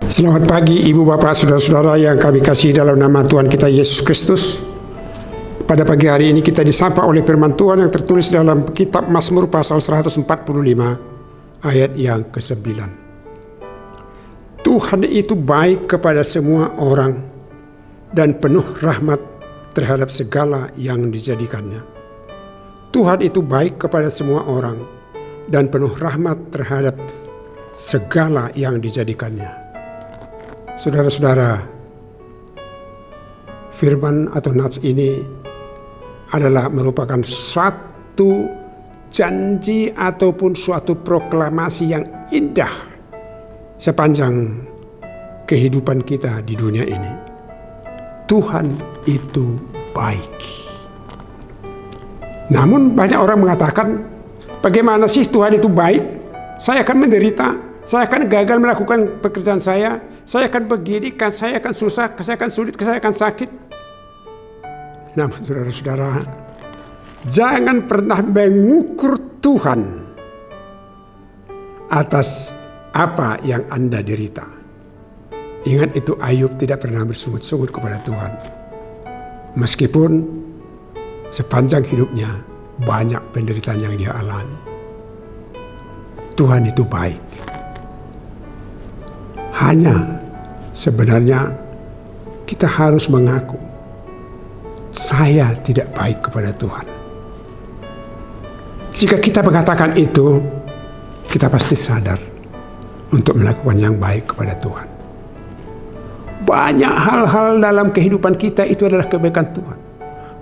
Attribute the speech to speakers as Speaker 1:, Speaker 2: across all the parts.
Speaker 1: Selamat pagi Ibu Bapak Saudara-saudara yang kami kasih dalam nama Tuhan kita Yesus Kristus. Pada pagi hari ini kita disapa oleh firman Tuhan yang tertulis dalam kitab Mazmur pasal 145 ayat yang ke-9. Tuhan itu baik kepada semua orang dan penuh rahmat terhadap segala yang dijadikannya. Tuhan itu baik kepada semua orang dan penuh rahmat terhadap segala yang dijadikannya. Saudara-saudara, firman atau nats ini adalah merupakan suatu janji ataupun suatu proklamasi yang indah sepanjang kehidupan kita di dunia ini. Tuhan itu baik. Namun banyak orang mengatakan, bagaimana sih Tuhan itu baik? Saya akan menderita, saya akan gagal melakukan pekerjaan saya akan begini, saya akan susah, saya akan sulit, saya akan sakit. Namun saudara-saudara, jangan pernah mengukur Tuhan atas apa yang Anda derita. Ingat, itu Ayub tidak pernah bersungut-sungut kepada Tuhan. Meskipun sepanjang hidupnya banyak penderitaan yang dia alami. Tuhan itu baik. Hanya sebenarnya kita harus mengaku, saya tidak baik kepada Tuhan. Jika kita mengatakan itu, kita pasti sadar untuk melakukan yang baik kepada Tuhan. Banyak hal-hal dalam kehidupan kita itu adalah kebaikan Tuhan.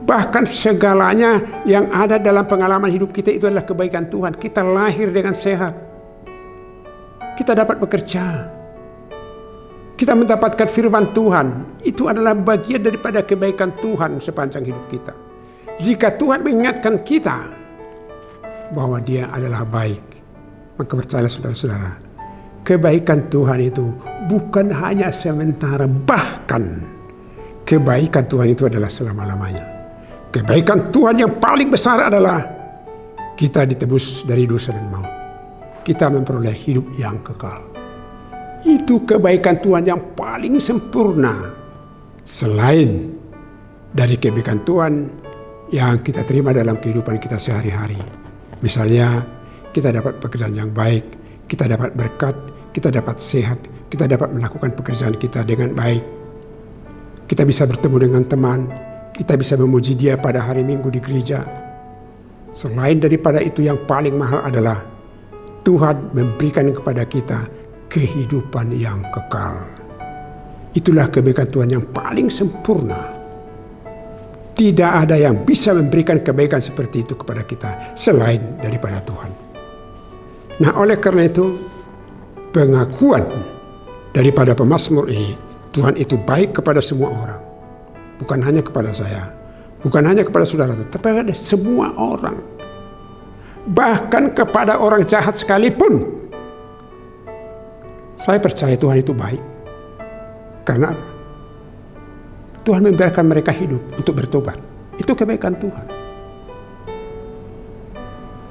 Speaker 1: Bahkan segalanya yang ada dalam pengalaman hidup kita itu adalah kebaikan Tuhan. Kita lahir dengan sehat. Kita dapat bekerja. Kita mendapatkan firman Tuhan, itu adalah bagian daripada kebaikan Tuhan sepanjang hidup kita. Jika Tuhan mengingatkan kita bahwa Dia adalah baik, maka percayalah saudara-saudara, kebaikan Tuhan itu bukan hanya sementara, bahkan kebaikan Tuhan itu adalah selama-lamanya. Kebaikan Tuhan yang paling besar adalah kita ditebus dari dosa dan maut. Kita memperoleh hidup yang kekal. Itu kebaikan Tuhan yang paling sempurna. Selain dari kebaikan Tuhan yang kita terima dalam kehidupan kita sehari-hari. Misalnya kita dapat pekerjaan yang baik, kita dapat berkat, kita dapat sehat, kita dapat melakukan pekerjaan kita dengan baik. Kita bisa bertemu dengan teman, kita bisa memuji Dia pada hari Minggu di gereja. Selain daripada itu, yang paling mahal adalah Tuhan memberikan kepada kita kehidupan yang kekal. Itulah kebaikan Tuhan yang paling sempurna. Tidak ada yang bisa memberikan kebaikan seperti itu kepada kita selain daripada Tuhan. Nah, oleh karena itu, pengakuan daripada pemazmur ini, Tuhan itu baik kepada semua orang. Bukan hanya kepada saya, bukan hanya kepada saudara, tetapi kepada semua orang. Bahkan kepada orang jahat sekalipun. Saya percaya Tuhan itu baik. Karena apa? Tuhan membiarkan mereka hidup untuk bertobat. Itu kebaikan Tuhan.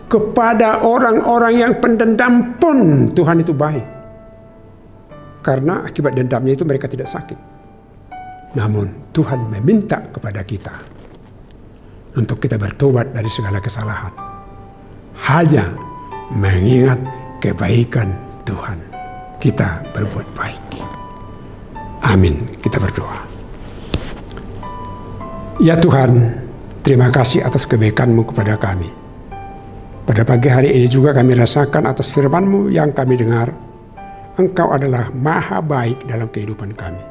Speaker 1: Kepada orang-orang yang pendendam pun Tuhan itu baik. Karena akibat dendamnya itu mereka tidak sakit. Namun Tuhan meminta kepada kita untuk kita bertobat dari segala kesalahan. Hanya mengingat kebaikan Tuhan, kita berbuat baik. Amin. Kita berdoa. Ya Tuhan, terima kasih atas kebaikan-Mu kepada kami. Pada pagi hari ini juga kami rasakan atas firman-Mu yang kami dengar, Engkau adalah maha baik dalam kehidupan kami.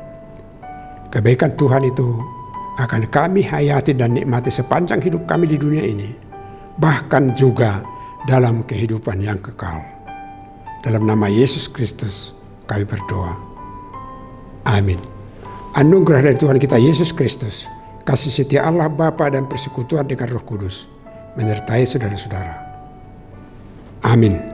Speaker 1: Kebaikan Tuhan itu akan kami hayati dan nikmati sepanjang hidup kami di dunia ini, bahkan juga dalam kehidupan yang kekal. Dalam nama Yesus Kristus kami berdoa. Amin. Anugerah dari Tuhan kita Yesus Kristus, kasih setia Allah Bapa dan persekutuan dengan Roh Kudus menyertai saudara-saudara. Amin.